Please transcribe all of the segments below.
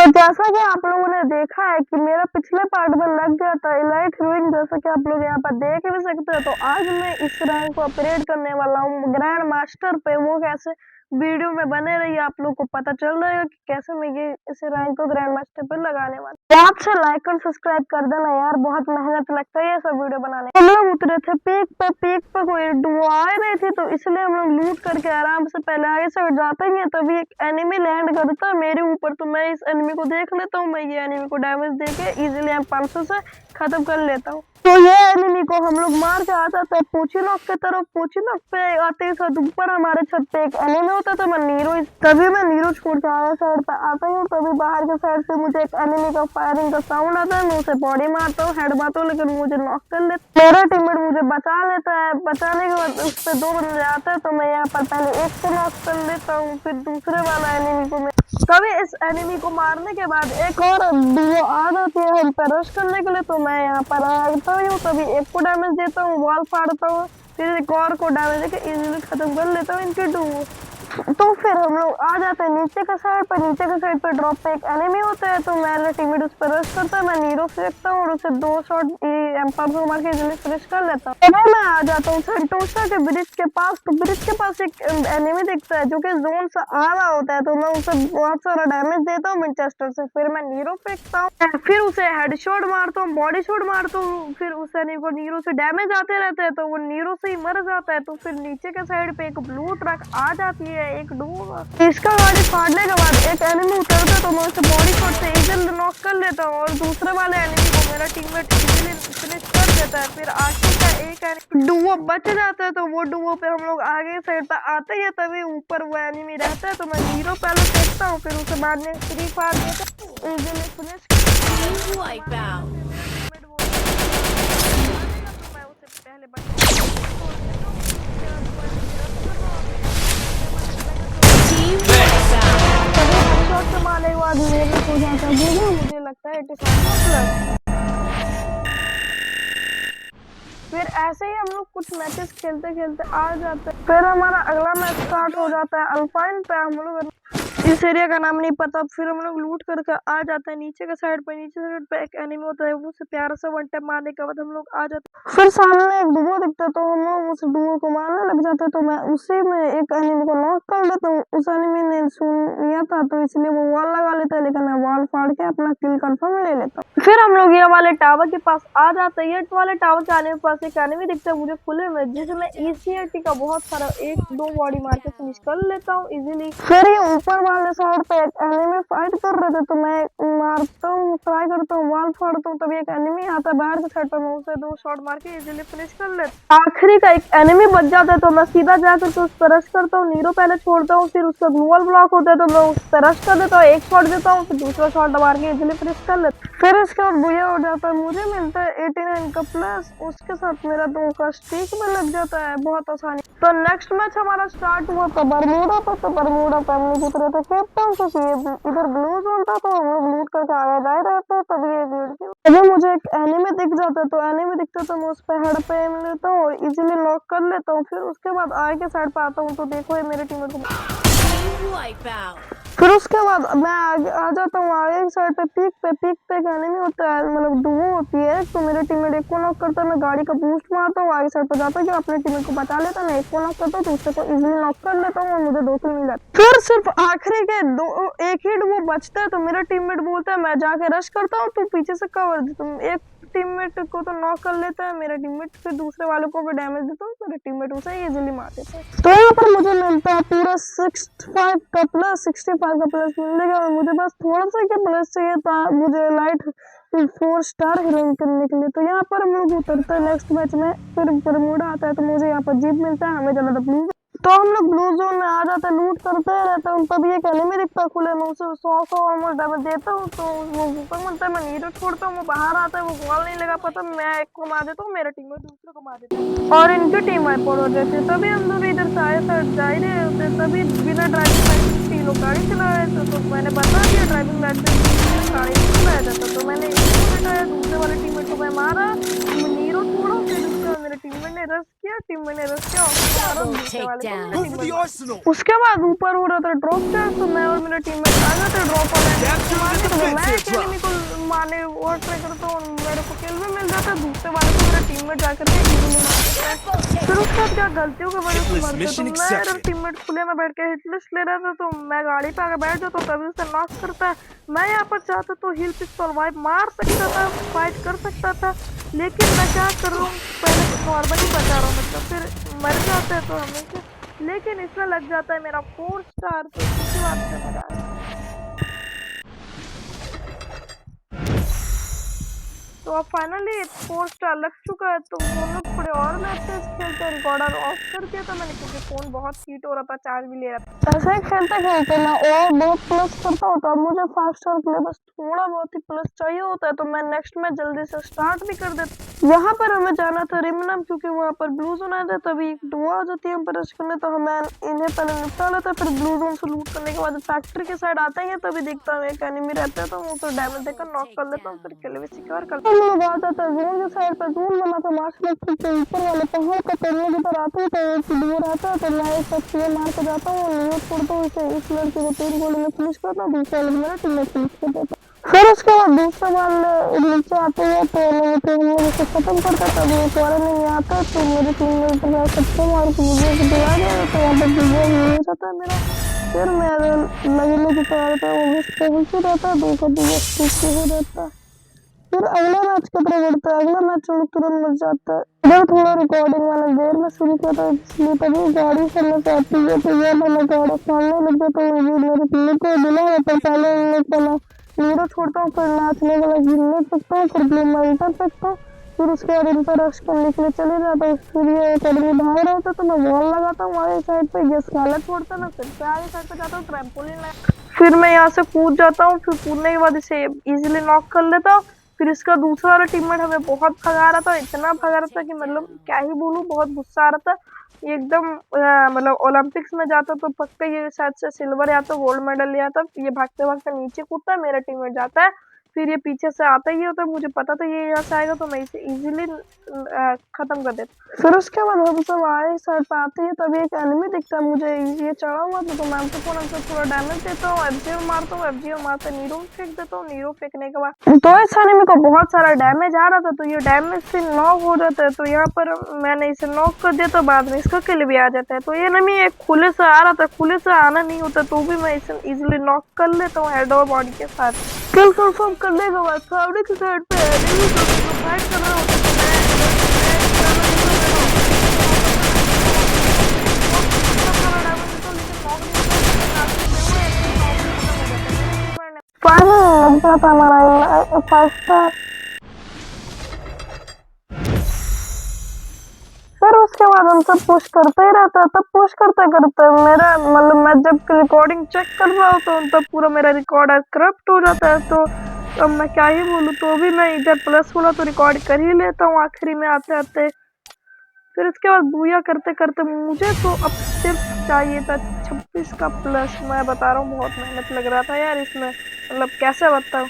तो जैसा कि आप लोगों ने देखा है कि मेरा पिछले पार्ट में लग गया था इलाइट हीरोइन, जैसा कि आप लोग यहाँ पर देख भी सकते हो। तो आज मैं इस रैंक को अपग्रेड करने वाला हूँ ग्रैंड मास्टर पे। वो कैसे, वीडियो में बने रहिए, आप लोग को पता चल रहा कि कैसे मैं ये इस रैंक को ग्रैंड मास्टर पे लगाने वाला। आप से लाइक और सब्सक्राइब कर देना यार, बहुत मेहनत लगता है ये सब वीडियो बनाने। हम लोग उतरे थे पीक पे कोई डुओ आ रही थी, तो इसलिए हम लोग लूट करके आराम से पहले आगे से जाते ही है, तभी एक एनिमी लैंड करता है मेरे ऊपर। तो मैं इस एनिमी को देख लेता हूँ, मैं ये एनिमी को डैमेज देके इजीली M500 से खत्म कर लेता हूँ। तो ये एनिमी को हम लोग मार के आ जाते हैं पूछी नॉक की तरफ। पूछी नॉक पे आते ही साथ ऊपर हमारे छत पे एक एनिमी होता, तो मैं नीरो, तभी मैं नीरो छोड़ के आगे साइड पे आता हूँ, तभी बाहर के साइड से मुझे एक एनिमी का फायरिंग का साउंड आता है। मैं उसे बॉडी मारता हूँ, हेड मारता हूँ, लेकिन मुझे नॉक कर लेता है। मेरा टीममेट मुझे बचा लेता है। बचाने के बाद उस पे 2 बंदे आते हैं, तो मैं यहाँ पर पहले एक को नॉक कर लेता हूँ, फिर दूसरे वाला एनिमी को। तभी इस एनिमी को मारने के बाद एक और डुओ आ जाती है हम पे रश करने के लिए, तो मैं यहाँ पर आता हूँ, तभी एक को डैमेज देता हूँ, वॉल फाड़ता हूँ, फिर एक और को डैमेज देकर इजीली खत्म कर लेता हूँ इनके डुओ। तो फिर हम लोग आ जाते हैं नीचे का साइड पर। नीचे का साइड पर ड्रॉप पे एक एनिमी होता है, तो मेरा टीममेट उस पर रश करता है। मैं नीरो फेंकता हूँ और उसे 2 शॉट M500 मार के इजीली फिनिश कर लेता हूँ। तो मैं आ जाता हूँ संतोषा के ब्रिज के पास। तो ब्रिज के पास एक एनिमी दिखता है जो कि जोन से आ रहा होता है, तो मैं उसे बहुत सारा डैमेज देता हूँ विंचेस्टर से। फिर मैं नीरो फेंकता हूँ, फिर उसे हेडशॉट मारता हूँ, बॉडी शॉट मारता हूँ। फिर उस एनिमी को नीरो से डैमेज आते रहते हैं, तो वो नीरो से ही मर जाता है। तो फिर नीचे के साइड पे एक ब्लू ट्रक आ जाती है, एक डुओ। इसका गाड़ी फाड़ने के बाद एक एनिमी उतरता है, तो मैं उसे बॉडी शॉट से इजीली नॉक कर लेता हूँ और दूसरे वाले एनिमी को मेरा टीममेट इजीली फिनिश कर देता है। फिर आखिर का एक डुओ बच जाता है, तो वो डुओ पे हम लोग आगे साइड पर आते हैं, तभी ऊपर वो एनिमी रहता है, तो मैं हीरो पहले फेंकता हूँ, फिर उसे बाद में फ्री फायर देकर इजीली फिनिश मारने के बाद हो जाता है, मुझे लगता है 85+। फिर ऐसे ही हम लोग कुछ मैचेस खेलते खेलते आ जाते हैं। फिर हमारा अगला मैच स्टार्ट हो जाता है अल्पाइन पे। हम लोग इस एरिया का नाम नहीं पता। फिर हम लोग लूट करके आ जाते हैं नीचे के साइड पे। नीचे साइड पे एक एनिमी होता है, वो से प्यारा सा 1 टैप मारने के बाद हम लोग आ जाते हैं। फिर सामने एक डुओ दिखता है, तो हम लोग उस डुओ को मारने लग जाते हैं, तो मैं उसी में एक एनिमी को नॉक कर लेता हूँ। उस एनिमी ने सुन लिया था, तो इसलिए वो वॉल लगा लेता है, लेकिन मैं वॉल फाड़ के अपना किल कंफर्म ले लेता हूँ। फिर हम लोग ये वाले टावर के पास आ जाते हैं। ये वाले टावर के आने के पास एक एनिमी दिखता है मुझे खुले में, जिसमें ECAT का बहुत सारा 1-2 बॉडी मार के फिनिश कर लेता हूँ इजीली। फिर ये ऊपर वाले साइड पे एक एनिमी फाइट कर रहे थे, तो मैं मारता हूँ, ट्राई करता हूँ, वॉल फाड़ता हूँ, तभी एक एनिमी आता है बाहर के साइड पे, मैं उसे 2 शॉट मार के इजीली फिनिश कर लेता हूँ। आखिरी का एक एनिमी बच जाता है, तो मैं सीधा जाकर तो उस पर रश करता हूँ, नीरो पहले छोड़ता हूँ, फिर उसका ग्लू वॉल ब्लॉक होता है, तो मैं उस पर रश कर देता हूँ, एक शॉट देता हूँ, फिर दूसरा शॉट मार के इजीली फिनिश कर लेता हूँ। फिर इसके बाद बुया हो जाता है, मुझे मिलता है 89 का प्लस। उसके साथ मेरा 2 का स्ट्रीक में लग जाता है बहुत आसानी। तो नेक्स्ट मैच हमारा स्टार्ट हुआ था बरमूडा पर। तो बरमूडा पे हम लोग उतरे थे केप टाउन से, इधर ब्लू जोन था, तो हम लोग लूट करके आगे जा रहे थे, तभी एक लड़की, तभी मुझे एक एनिमी दिख जाता है। तो एनिमी दिखता है, तो मैं उस पर हेड पे एम लेता हूँ और इजीली लॉक कर लेता हूँ। फिर उसके बाद आगे के साइड पे आता हूँ, तो देखो ये मेरे टीममेट को। फिर उसके बाद मैं आगे आ जाता हूँ आगे की साइड पे। पीक पे एक एनिमी होता है, मतलब डुओ होती है, तो मेरे टीममेट एक को नॉक करता है, मैं गाड़ी का बूस्ट मारता हूँ, आगे साइड पे जाता हूँ, अपने टीममेट को बचा लेता है। मैं एक को नॉक करता हूँ, दूसरे को इजीली नॉक कर लेता हूँ और मुझे 2 किल मिल जाता है। फिर सिर्फ आखिरी के एक ही डुओ बचता है, तो मेरा टीममेट बोलता है मैं जाके रश करता हूँ, तू पीछे से कवर दे। तुम एक टीममेट को तो नॉक कर लेता है मेरा टीममेट, फिर दूसरे वालों को भी डैमेज देता हूँ, मेरा टीममेट उसे इजीली मार देता है। तो यहाँ पर मुझे मिलता है पूरा 65 का प्लस मिलने का। मुझे बस थोड़ा सा क्या प्लस चाहिए था, मुझे लाइट 4 स्टार हीरोइन करने के लिए। तो यहाँ पर हम लोग उतरते हैं नेक्स्ट मैच में। फिर बरमूडा आता है, तो मुझे यहाँ पर जीप मिलता है, हमें जाना था ब्लू। तो हम लोग ब्लू जोन में आ जाते हैं, लूट करते रहते हैं, तभी एक एनिमी दिखता खुले में, उसे 100 ऑलमोस्ट डैमेज देता हूँ, तो वो ऊपर मिलता है, मैं नीरो छोड़ता हूँ, वो बाहर आता है, वो वॉल नहीं लगा पाता, मैं एक को मार देता हूँ, मेरा टीममेट दूसरे को मार देता है और इनकी टीम वाइप हो जाती है। तभी हम लोग इधर से आए थे, जा ही रहे होते, तभी बिना ड्राइविंग लाइसेंस के लोग गाड़ी चला रहे थे, तो मैंने बता दिया ड्राइविंग लाइसेंस गाड़ी नहीं चलाया जाता, तो मैंने इसको बैठाया, दूसरे वाले टीममेट को मैं मारा, नीरो छोड़ा, फिर मेरे टीममेट ने रश किया, और दूसरे वाले उसके बाद ऊपर हो रहा था ड्रॉप चार्ज, तो मैं और मेरा टीममेट आ गए थे ड्रॉप वाले, मैं एक एनिमी को मारने और ट्राई करता हूँ, मेरे को किल भी मिल जाता है, दूसरे वाले को मेरा टीममेट जाकर के इजीली मार देता है। फिर उसके बाद क्या गलतियों की वजह से मरते, तो मेरा टीममेट खुले में बैठ के हिट लिस्ट ले रहा था, तो मैं गाड़ी पे आके बैठ जाता हूँ, तभी उसे नॉक करता है। मैं यहाँ पर चाहता तो हील पिस्तौल वाइप मार सकता था, फाइट कर सकता था, लेकिन मैं क्या कर रहा हूँ, पहले नॉर्मली बचा रहा हूँ, मतलब फिर मर जाता है तो हमेशा, लेकिन इसमें लग जाता है मेरा 4 स्टार, तो इसी बात से मजा आता है। तो अब फाइनली 4 स्टार लग चुका है, तो हम लोग थोड़े और मैचेस खेलते हैं। रिकॉर्डर ऑफ कर दिया था मैंने, क्योंकि फोन बहुत हीट हो रहा था, चार्ज भी ले रहा था। ऐसे ही खेलते खेलते मैं और बहुत प्लस करता हूँ, तो अब मुझे 5 स्टार के लिए बस थोड़ा बहुत ही प्लस चाहिए होता है, तो मैं नेक्स्ट मैच जल्दी से स्टार्ट भी कर देता हूँ। यहाँ पर हमें जाना था रिमनम, क्योंकि वहाँ पर ब्लू जोन आया था, तभी एक डुओ आ जाती है हम पर रश करने, तो हमें इन्हें पहले निपटा लेता है, फिर ब्लू जोन से लूट करने के बाद फैक्ट्री के साइड आते हैं, तभी दिखता है एक एनिमी रहता है, तो वो तो डैमेज देकर नॉक कर लेता हूँ, फिर किल भी सिक्योर कर लेता हूँ। आ जाता है जोन के साइड पर, जोन बना था मार्शल के ऊपर वाले पहाड़ का तोड़ने की तरह आते हैं, तो एक डुओ रहता है, तो मैं एक सबसे मार के जाता हूँ, नियो छोड़ता हूँ इसे, इस लड़के को 3 गोली में फिनिश करता हूँ, दूसरा लड़का मेरा टीम में फिनिश कर देता है। फिर उसके बाद दूसरा बार नीचे आते हैं, तो हम लोग इसे खत्म करते हैं, तभी एक और नहीं आता, तो मेरे टीम में सबसे मार के मुझे दिला दिया, तो यहाँ पर हो जाता है मेरा। फिर मैं लगने की तरह वो भी रहता है, दूसरा हो जाता है। फिर अगला मैच की तरफ बढ़ता है, अगला मैच हम लोग तुरंत मर जाता है। इधर थोड़ा रिकॉर्डिंग वाला देर में शुरू किया था, इसलिए तभी गाड़ी चलने से आती है, तो ये मैंने गाड़ी सामने लग गया, तो मेरे पिल्ले को बिना होता पहले चला नीरो छोड़ता हूँ, फिर नाचने वाला गिरने सकता हूँ, फिर ब्लू माउंटेन सकता हूँ, फिर उसके बाद इन पर रश करने के लिए चले जाता हूँ। फिर ये अकेडमी भाग रहा होता, तो मैं वॉल लगाता हूँ आगे साइड पे, ये स्कालर छोड़ता ना, फिर से आगे साइड पे जाता हूँ, ट्रैम्पोलिन फिर मैं यहाँ से कूद जाता हूँ, फिर कूदने के बाद इसे इजीली नॉक कर लेता हूँ। फिर इसका दूसरा वाला टीममेट हमें बहुत भगा रहा था, इतना भगा रहा था कि मतलब क्या ही बोलूं, बहुत गुस्सा आ रहा था। ये एकदम मतलब ओलंपिक्स में जाता तो पक्का ये शायद से सिल्वर या तो गोल्ड मेडल लिया था। ये भागते भागते नीचे कूदता है, मेरा टीममेट जाता है, फिर ये पीछे से आता ही होता है, मुझे पता था ये यहाँ से आएगा, तो मैं इसे इजीली खत्म कर देता। फिर उसके बाद हम सब आए साइड पे आते हैं, तभी एक एनिमी दिखता है मुझे, ये चढ़ा हुआ था, तो मैं तो फोन से थोड़ा डैमेज देता हूँ, एफजीओ मारता हूँ, एफजीओ मारते नीरो फेंक देता हूँ, नीरो फेंकने के बाद तो इस एनिमी को बहुत सारा डैमेज आ रहा था, तो ये डैमेज से नॉक हो जाता है, तो यहाँ पर मैंने इसे नॉक कर दिया, तो बाद में इसका किल भी आ जाता है। तो ये एनिमी एक खुले से आ रहा था, खुले से आना नहीं होता, तो भी मैं इसे इजिली नॉक कर लेता हूँ हेड और बॉडी के साथ। किल कंफर्म करने के बाद सामने की साइड पे एनिमी को फाइट कर रहा होता है, हमारा फर्स्ट। फिर उसके बाद हम सब पुश करते ही रहता है, तब पुश करते करते मेरा मतलब मैं जब रिकॉर्डिंग चेक कर रहा हूँ, तो तब पूरा मेरा रिकॉर्ड करप्ट हो जाता है, तो अब मैं क्या ही बोलूँ, तो भी मैं इधर प्लस वाला तो रिकॉर्ड कर ही लेता हूँ आखिरी में आते आते। फिर इसके बाद बूया करते करते मुझे तो अब सिर्फ चाहिए था 26 का प्लस। मैं बता रहा हूँ बहुत मेहनत लग रहा था यार इसमें, मतलब कैसे बताऊँ,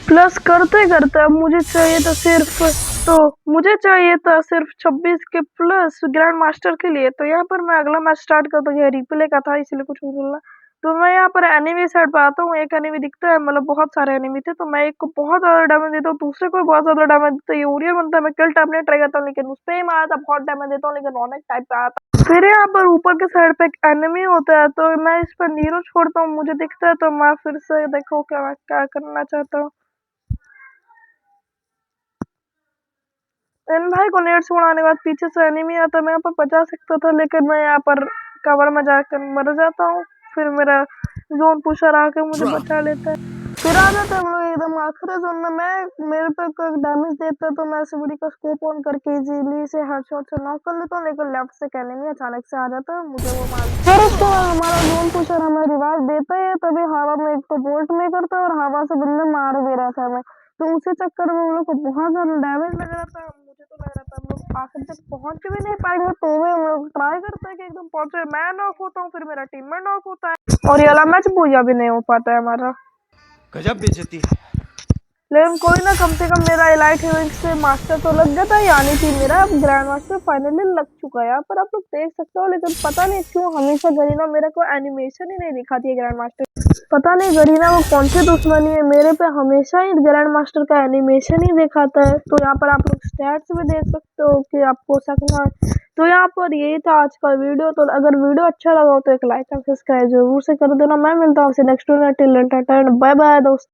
प्लस करते करते अब मुझे चाहिए था सिर्फ, तो मुझे चाहिए था सिर्फ 26 के प्लस ग्रैंड मास्टर के लिए। तो यहाँ पर मैं अगला मैच स्टार्ट करता हूँ, रिप्ले का था इसलिए कुछ बोलना। तो मैं यहाँ पर एनिमी साइड पे आता हूँ, एक एनिमी दिखता है, मतलब बहुत सारे एनिमी थे, तो मैं एक को बहुत ज्यादा डैमेज देता हूँ, दूसरे को बहुत ज्यादा डैमेज देता हूँ, ये ओरियर बनता है, मैं किल टाइप नहीं ट्राई करता हूँ, लेकिन उस पर ही मारा था, बहुत डैमेज देता हूँ, लेकिन रॉनेक टाइप का आता। फिर यहाँ पर ऊपर के साइड पे एक एनिमी होता है, तो मैं इस पर नीरो छोड़ता हूँ, मुझे दिखता है, तो मैं फिर से देखो क्या करना चाहता हूँ। इन भाई को नेट से उड़ाने के बाद पीछे से एनिमी आता, मैं यहाँ पर बचा सकता था, लेकिन मैं यहाँ पर कवर में जाकर मर जाता हूँ। फिर मेरा जोन पुशर आके मुझे बचा लेता है, फिर आ जाता है हम लोग एकदम आखिरी जोन में। मैं मेरे पे कोई डैमेज देता है, तो मैं सिवड़ी का स्कोप ऑन करके इजीली से हेडशॉट से नॉक कर लेता हूँ, लेकिन लेफ्ट से एनिमी अचानक से आ जाता है, मुझे वो मार। फिर उसके बाद हमारा जोन पुशर हमें रिवाइव देता है, तभी हवा में एक तो बोल्ट में करता है, और हवा से बंदे मार भी रहा था हमें, तो उसी चक्कर में हम लोग को बहुत ज्यादा डैमेज लग रहा था। मुझे तो लग रहा था हम लोग आखिर तक पहुंच भी नहीं पाएंगे, तो भी हम लोग ट्राई करते हैं कि एकदम पहुंचे। मैं नॉक होता हूँ, फिर मेरा टीममेट नॉक होता है, और ये वाला मैच बूया भी नहीं हो पाता है हमारा। गजब बेइज्जती है। लेकिन कोई ना, कम से कम मेरा एलाइट हीरोइक से मास्टर तो लग गया था, यानी कि मेरा ग्रैंड मास्टर फाइनली लग चुका है। यहाँ पर आप लोग देख सकते हो, लेकिन पता नहीं क्यों हमेशा गरीना मेरे को एनिमेशन ही नहीं दिखाती है ग्रैंड मास्टर। पता नहीं गरीना वो कौन से दुश्मनी है, मेरे पे हमेशा ही ग्रैंड मास्टर का एनिमेशन ही दिखाता है। तो यहाँ पर आप लोग स्टैट्स भी देख सकते हो कि आपको सकना है। तो यहाँ पर यही था आज का वीडियो। तो अगर वीडियो अच्छा लगा हो तो एक लाइक और सब्सक्राइब जरूर से कर देना। मैं मिलता हूँ आपसे next video. Till then tata, bye bye दोस्तों।